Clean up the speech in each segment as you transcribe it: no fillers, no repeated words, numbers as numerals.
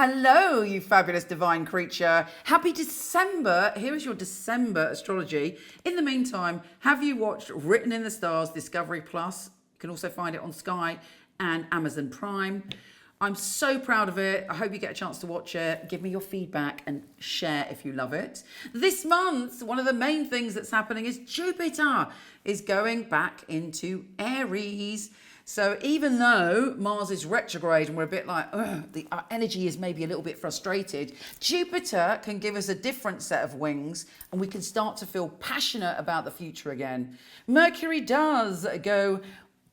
Hello, you fabulous divine creature. Happy December. Here is your December astrology. In the meantime, have you watched Written in the Stars Discovery Plus? You can also find it on Sky and Amazon Prime. I'm so proud of it. I hope you get a chance to watch it. Give me your feedback and share if you love it. This month, one of the main things that's happening is Jupiter is going back into Aries. So even though Mars is retrograde and we're a bit like, our energy is maybe a little bit frustrated, Jupiter can give us a different set of wings and we can start to feel passionate about the future again. Mercury does go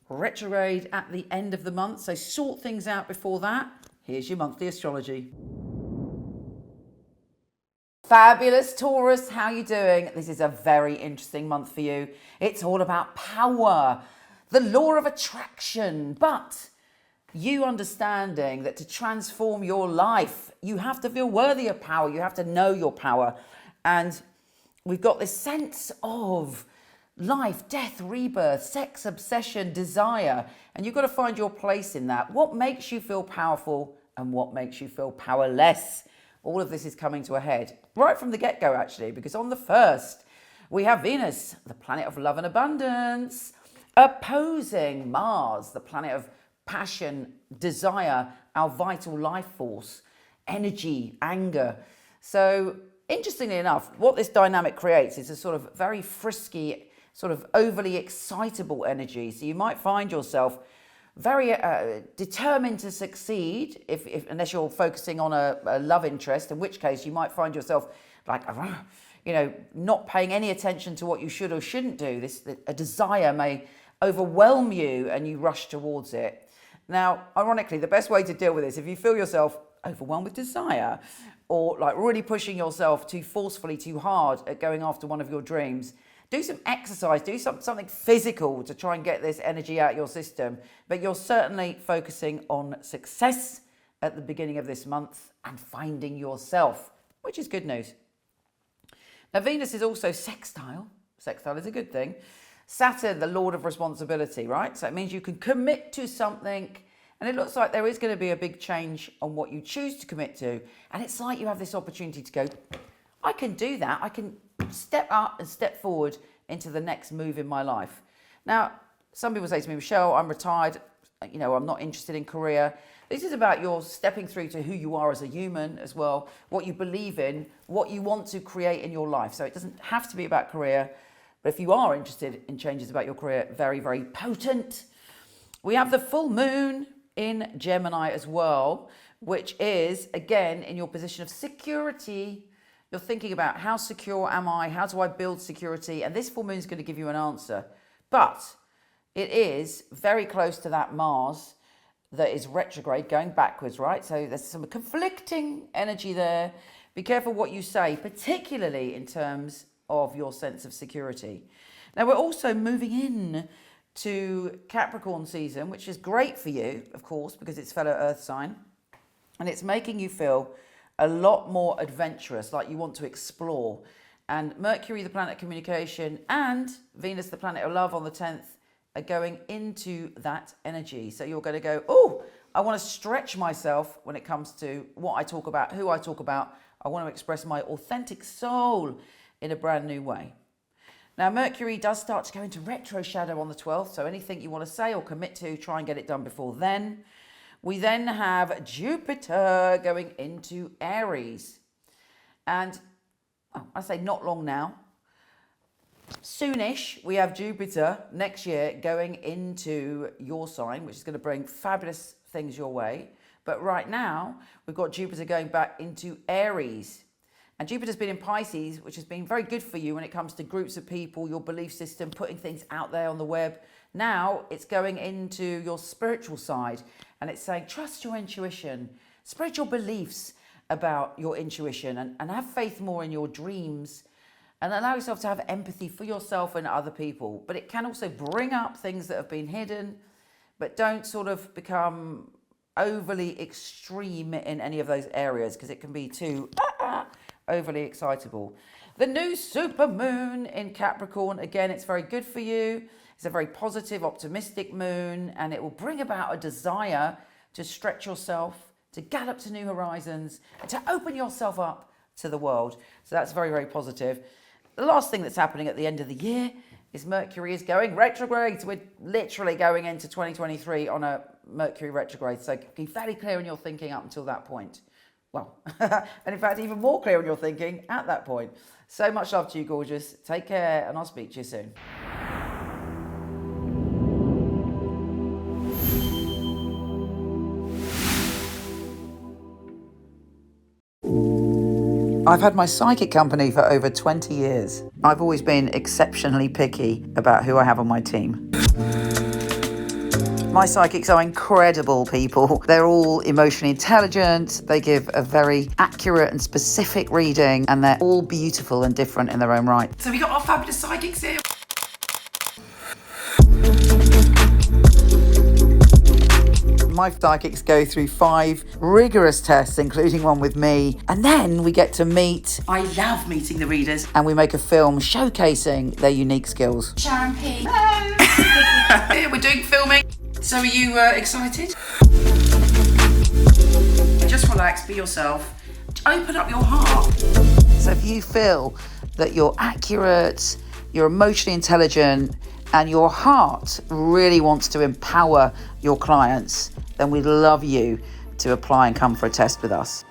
retrograde at the end of the month, so sort things out before that. Here's your monthly astrology. Fabulous Taurus, how are you doing? This is a very interesting month for you. It's all about power, the law of attraction, but you understanding that to transform your life, you have to feel worthy of power. You have to know your power. And we've got this sense of life, death, rebirth, sex, obsession, desire, and you've got to find your place in that. What makes you feel powerful and what makes you feel powerless? All of this is coming to a head right from the get-go, actually, because on the 1st, we have Venus, the planet of love and abundance, opposing Mars, the planet of passion, desire, our vital life force, energy, anger. So interestingly enough, what this dynamic creates is a sort of very frisky, sort of overly excitable energy. So you might find yourself very determined to succeed unless you're focusing on a love interest, in which case you might find yourself like, not paying any attention to what you should or shouldn't do. A desire may overwhelm you and you rush towards it. Now, ironically, the best way to deal with this, if you feel yourself overwhelmed with desire or like really pushing yourself too forcefully, too hard at going after one of your dreams, do some exercise, do something physical to try and get this energy out of your system. But you're certainly focusing on success at the beginning of this month and finding yourself, which is good news. Now, Venus is also sextile. Sextile is a good thing. Saturn, the Lord of responsibility, right? So it means you can commit to something, and it looks like there is going to be a big change on what you choose to commit to. And it's like you have this opportunity to go, I can do that. I can step up and step forward into the next move in my life. Now, some people say to me, Michele, I'm retired. I'm not interested in career. This is about your stepping through to who you are as a human as well, what you believe in, what you want to create in your life. So it doesn't have to be about career. But if you are interested in changes about your career, very, very potent. We have the full moon in Gemini as well, which is, again, in your position of security. You're thinking about how secure am I? How do I build security? And this full moon is going to give you an answer. But it is very close to that Mars that is retrograde, going backwards, right? So there's some conflicting energy there. Be careful what you say, particularly in terms of your sense of security. Now, we're also moving in to Capricorn season, which is great for you, of course, because it's fellow Earth sign. And it's making you feel a lot more adventurous, like you want to explore. And Mercury, the planet of communication, and Venus, the planet of love, on the 10th, are going into that energy. So you're going to go, I want to stretch myself when it comes to what I talk about, who I talk about. I want to express my authentic soul in a brand new way. Now, Mercury does start to go into retro shadow on the 12th, so anything you want to say or commit to, try and get it done before then. We then have Jupiter going into Aries. And I say not long now. Soonish, we have Jupiter next year going into your sign, which is going to bring fabulous things your way. But right now, we've got Jupiter going back into Aries. And Jupiter's been in Pisces, which has been very good for you when it comes to groups of people, your belief system, putting things out there on the web. Now it's going into your spiritual side, and it's saying, trust your intuition, spread your beliefs about your intuition, and have faith more in your dreams, and allow yourself to have empathy for yourself and other people. But it can also bring up things that have been hidden, but don't sort of become overly extreme in any of those areas, because it can be too overly excitable. The new supermoon in Capricorn, again, it's very good for you. It's a very positive, optimistic moon, and it will bring about a desire to stretch yourself, to gallop to new horizons, and to open yourself up to the world. So that's very, very positive. The last thing that's happening at the end of the year is Mercury is going retrograde. So we're literally going into 2023 on a Mercury retrograde. So be fairly clear in your thinking up until that point. Well, and in fact, even more clear in your thinking at that point. So much love to you, gorgeous. Take care, and I'll speak to you soon. I've had my psychic company for over 20 years. I've always been exceptionally picky about who I have on my team. My psychics are incredible people. They're all emotionally intelligent. They give a very accurate and specific reading, and they're all beautiful and different in their own right. So we got our fabulous psychics here. My psychics go through 5 rigorous tests, including one with me, and then we get to meet. I love meeting the readers, and we make a film showcasing their unique skills. Sharon P. Hello. We're doing filming. So are you excited? Just relax, be yourself. Open up your heart. So if you feel that you're accurate, you're emotionally intelligent, and your heart really wants to empower your clients, then we'd love you to apply and come for a test with us.